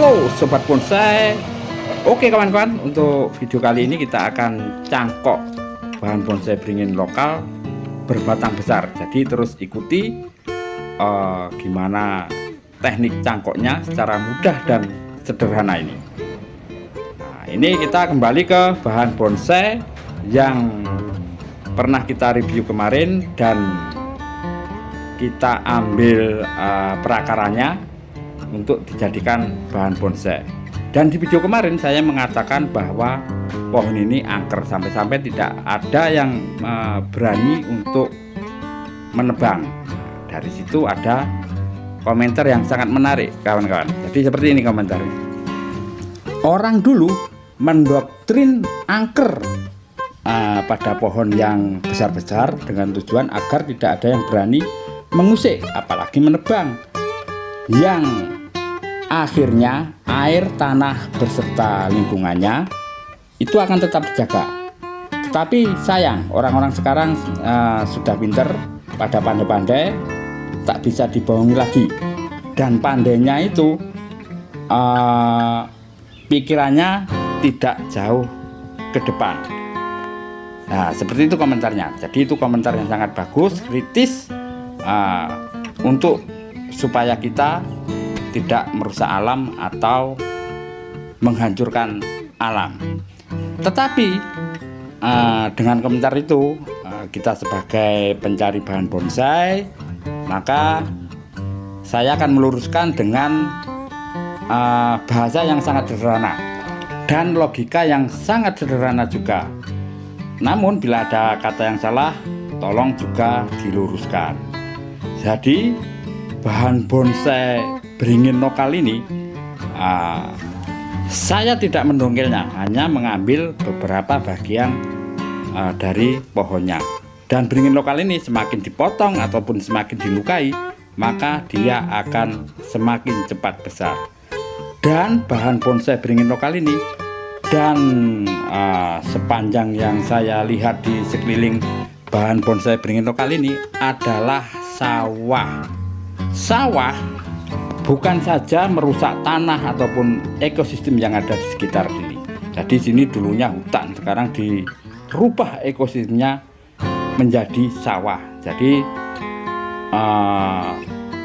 Halo Sobat Bonsai. Oke kawan-kawan, untuk video kali ini kita akan cangkok bahan bonsai beringin lokal berbatang besar. Jadi terus ikuti gimana teknik cangkoknya secara mudah dan sederhana ini. Nah, ini kita kembali ke bahan bonsai yang pernah kita review kemarin dan kita ambil perakarannya untuk dijadikan bahan bonsai. Dan di video kemarin saya mengatakan bahwa pohon ini angker, sampai-sampai tidak ada yang berani untuk menebang. Dari situ ada komentar yang sangat menarik kawan-kawan. Jadi seperti ini komentarnya. Orang dulu mendoktrin angker pada pohon yang besar-besar dengan tujuan agar tidak ada yang berani mengusik apalagi menebang, yang akhirnya air, tanah beserta lingkungannya itu akan tetap dijaga. Tetapi sayang, orang-orang sekarang sudah pinter, pada pandai-pandai, tak bisa dibohongi lagi. Dan pandainya itu pikirannya tidak jauh ke depan. Nah, seperti itu komentarnya. Jadi itu komentar yang sangat bagus, kritis, untuk supaya kita tidak merusak alam atau menghancurkan alam. Tetapi dengan komentar itu, kita sebagai pencari bahan bonsai, maka saya akan meluruskan dengan bahasa yang sangat sederhana dan logika yang sangat sederhana juga. Namun bila ada kata yang salah, tolong juga diluruskan. Jadi bahan bonsai beringin lokal ini saya tidak mendongkelnya, hanya mengambil beberapa bagian dari pohonnya. Dan beringin lokal ini semakin dipotong ataupun semakin dilukai, maka dia akan semakin cepat besar. Dan bahan bonsai beringin lokal ini, dan sepanjang yang saya lihat di sekeliling bahan bonsai beringin lokal ini adalah sawah. Sawah bukan saja merusak tanah ataupun ekosistem yang ada di sekitar sini. Jadi sini dulunya hutan, sekarang dirubah ekosistemnya menjadi sawah. Jadi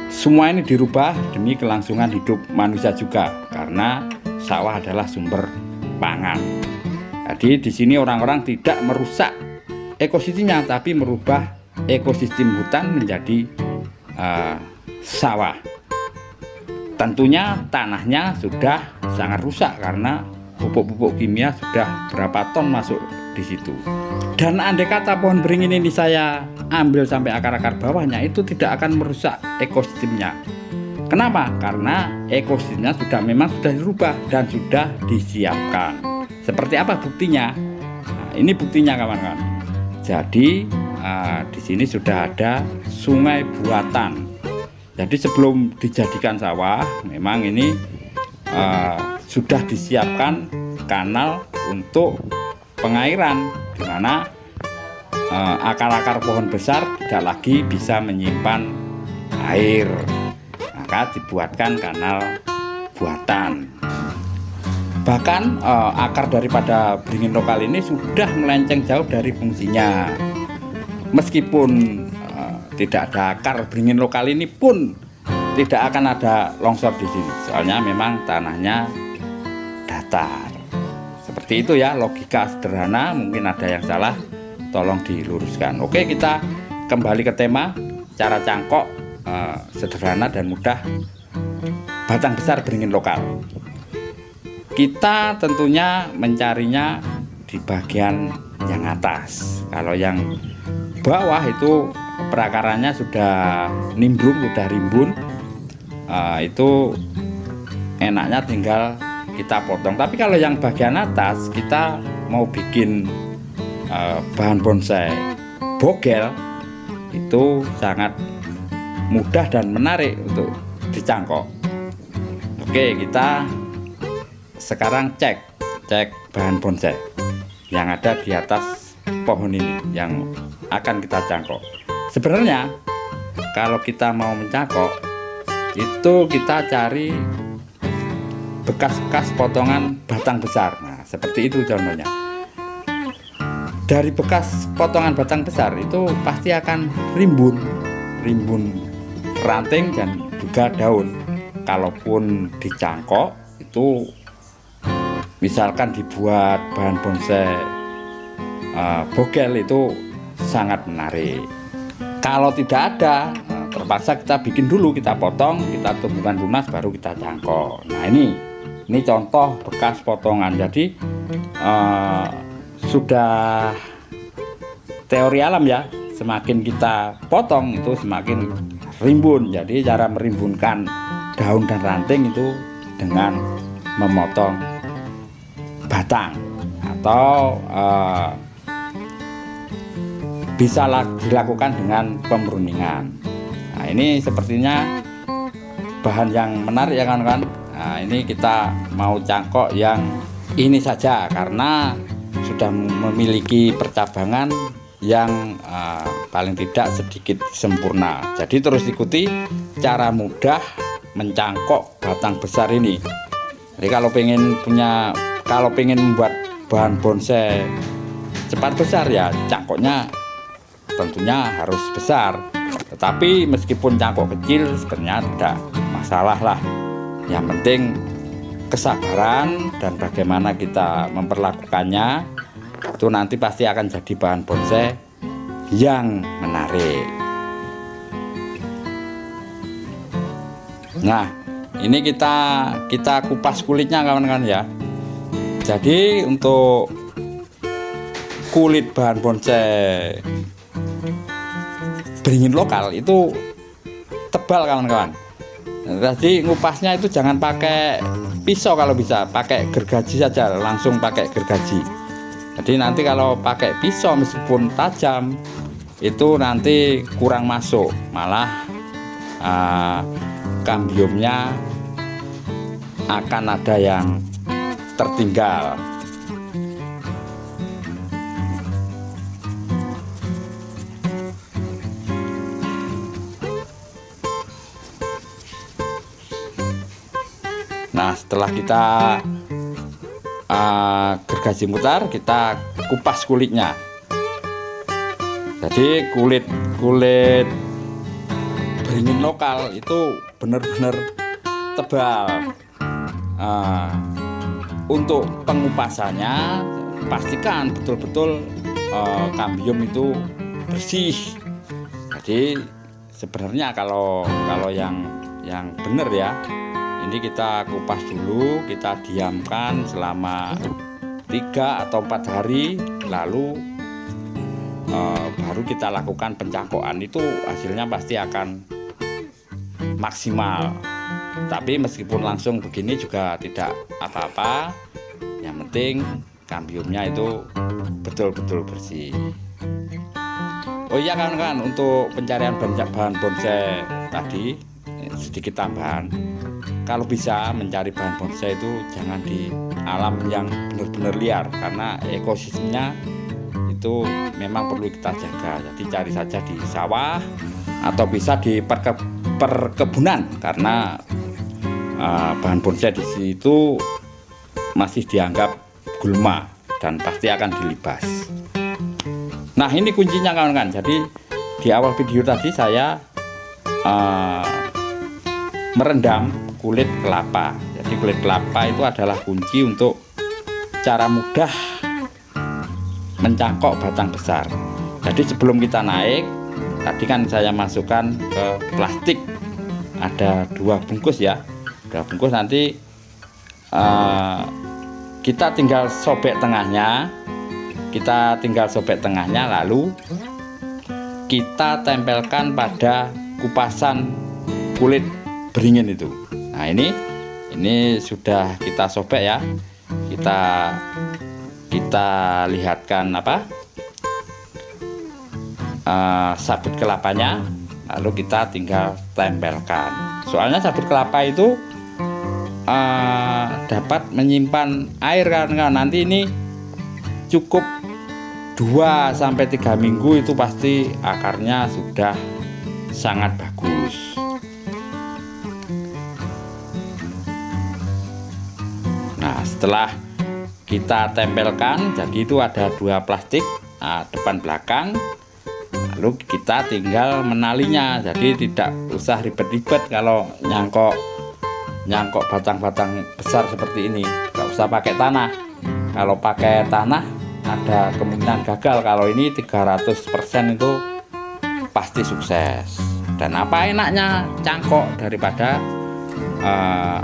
semua ini dirubah demi kelangsungan hidup manusia juga, karena sawah adalah sumber pangan. Jadi di sini orang-orang tidak merusak ekosistemnya, tapi merubah ekosistem hutan menjadi sawah. Tentunya tanahnya sudah sangat rusak karena pupuk-pupuk kimia sudah berapa ton masuk di situ. Dan andai kata pohon beringin ini saya ambil sampai akar-akar bawahnya, itu tidak akan merusak ekosistemnya. Kenapa? Karena ekosistemnya memang sudah dirubah dan sudah disiapkan. Seperti apa buktinya? Nah, ini buktinya kawan-kawan. Jadi di sini sudah ada sungai buatan. Jadi sebelum dijadikan sawah, memang ini sudah disiapkan kanal untuk pengairan, di mana akar-akar pohon besar tidak lagi bisa menyimpan air, maka dibuatkan kanal buatan. Bahkan akar daripada beringin lokal ini sudah melenceng jauh dari fungsinya. Meskipun tidak ada akar, beringin lokal ini pun tidak akan ada longsor di sini. Soalnya memang tanahnya datar. Seperti itu ya, logika sederhana. Mungkin ada yang salah, tolong diluruskan. Oke, kita kembali ke tema cara cangkok sederhana dan mudah batang besar beringin lokal. Kita tentunya mencarinya di bagian yang atas. Kalau yang bawah itu perakarannya sudah nimbrung, sudah rimbun, itu enaknya tinggal kita potong. Tapi kalau yang bagian atas kita mau bikin bahan bonsai bogel, itu sangat mudah dan menarik untuk dicangkok. Oke, kita sekarang cek bahan bonsai yang ada di atas pohon ini yang akan kita cangkok. Sebenarnya kalau kita mau mencangkok itu kita cari bekas-bekas potongan batang besar. Nah, seperti itu contohnya. Dari bekas potongan batang besar itu pasti akan rimbun ranting dan juga daun. Kalaupun dicangkok itu misalkan dibuat bahan bonsai bogel itu sangat menarik. Kalau tidak ada, terpaksa kita bikin dulu, kita potong, kita tumbuhkan tunas, baru kita cangkok. Nah ini contoh bekas potongan. Jadi sudah teori alam ya, semakin kita potong itu semakin rimbun. Jadi cara merimbunkan daun dan ranting itu dengan memotong batang atau bisa dilakukan dengan pemruningan. Nah ini sepertinya bahan yang menarik ya kawan-kawan. Nah ini kita mau cangkok yang ini saja karena sudah memiliki percabangan yang paling tidak sedikit sempurna. Jadi terus ikuti cara mudah mencangkok batang besar ini. Jadi kalau pengen membuat bahan bonsai cepat besar ya cangkoknya tentunya harus besar. Tetapi meskipun cangkok kecil sebenarnya tidak masalah lah. Yang penting kesabaran dan bagaimana kita memperlakukannya itu nanti pasti akan jadi bahan bonsai yang menarik. Nah ini kita kupas kulitnya kawan-kawan ya. Jadi untuk kulit bahan bonsai beringin lokal itu tebal kawan-kawan. Jadi ngupasnya itu jangan pakai pisau, kalau bisa pakai gergaji saja, langsung pakai gergaji. Jadi nanti kalau pakai pisau meskipun tajam itu nanti kurang masuk, malah kambiumnya akan ada yang tertinggal. Nah setelah kita gergaji mutar, kita kupas kulitnya. Jadi kulit beringin lokal itu benar-benar tebal. Untuk pengupasannya pastikan betul-betul kambium itu bersih. Jadi sebenarnya kalau yang benar ya, ini kita kupas dulu, kita diamkan selama 3 atau 4 hari, lalu baru kita lakukan pencangkokan. Itu hasilnya pasti akan maksimal. Tapi meskipun langsung begini juga tidak apa-apa. Yang penting kambiumnya itu betul-betul bersih. Oh iya kawan-kawan, untuk pencarian bahan bonsai tadi sedikit tambahan. Kalau bisa mencari bahan bonsai itu jangan di alam yang benar-benar liar, karena ekosistemnya itu memang perlu kita jaga. Jadi cari saja di sawah atau bisa di perkebunan, karena bahan bonsai di situ masih dianggap gulma dan pasti akan dilibas. Nah ini kuncinya kawan-kawan. Jadi di awal video tadi saya merendam kulit kelapa. Jadi kulit kelapa itu adalah kunci untuk cara mudah mencangkok batang besar. Jadi sebelum kita naik, tadi kan saya masukkan ke plastik, ada 2 bungkus ya, 2 bungkus. Nanti kita tinggal sobek tengahnya, lalu kita tempelkan pada kupasan kulit beringin itu. Nah ini sudah kita sobek ya, kita lihatkan sabut kelapanya, lalu kita tinggal tempelkan. Soalnya sabut kelapa itu dapat menyimpan air, karena nanti ini cukup 2-3 minggu itu pasti akarnya sudah sangat bagus. Setelah kita tempelkan, jadi itu ada 2 plastik, depan belakang, lalu kita tinggal menalinya. Jadi tidak usah ribet-ribet kalau nyangkok batang-batang besar seperti ini, nggak usah pakai tanah. Kalau pakai tanah ada kemungkinan gagal. Kalau ini 300% itu pasti sukses. Dan apa enaknya cangkok daripada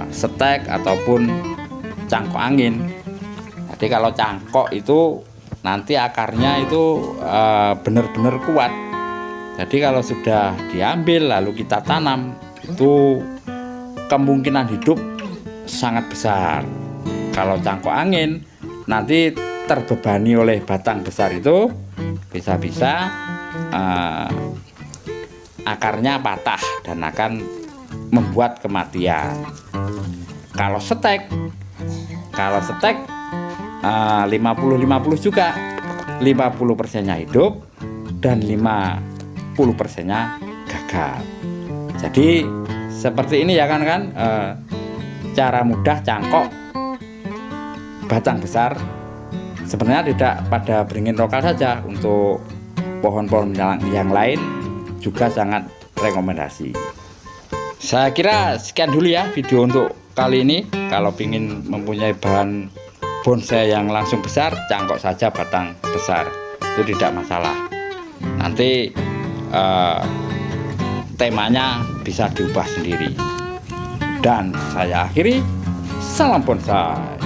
setek ataupun cangkok angin. Jadi kalau cangkok itu nanti akarnya itu benar-benar kuat. Jadi kalau sudah diambil lalu kita tanam, itu kemungkinan hidup sangat besar. Kalau cangkok angin nanti terbebani oleh batang besar itu, bisa-bisa akarnya patah dan akan membuat kematian. Kalau setek 50-50 juga, 50%-nya hidup dan 50%-nya gagal. Jadi seperti ini ya kan, cara mudah cangkok batang besar. Sebenarnya tidak pada beringin lokal saja, untuk pohon-pohon yang lain juga sangat rekomendasi. Saya kira sekian dulu ya video untuk kali ini. Kalau ingin mempunyai bahan bonsai yang langsung besar, cangkok saja batang besar, itu tidak masalah. Nanti temanya bisa diubah sendiri. Dan saya akhiri, salam bonsai.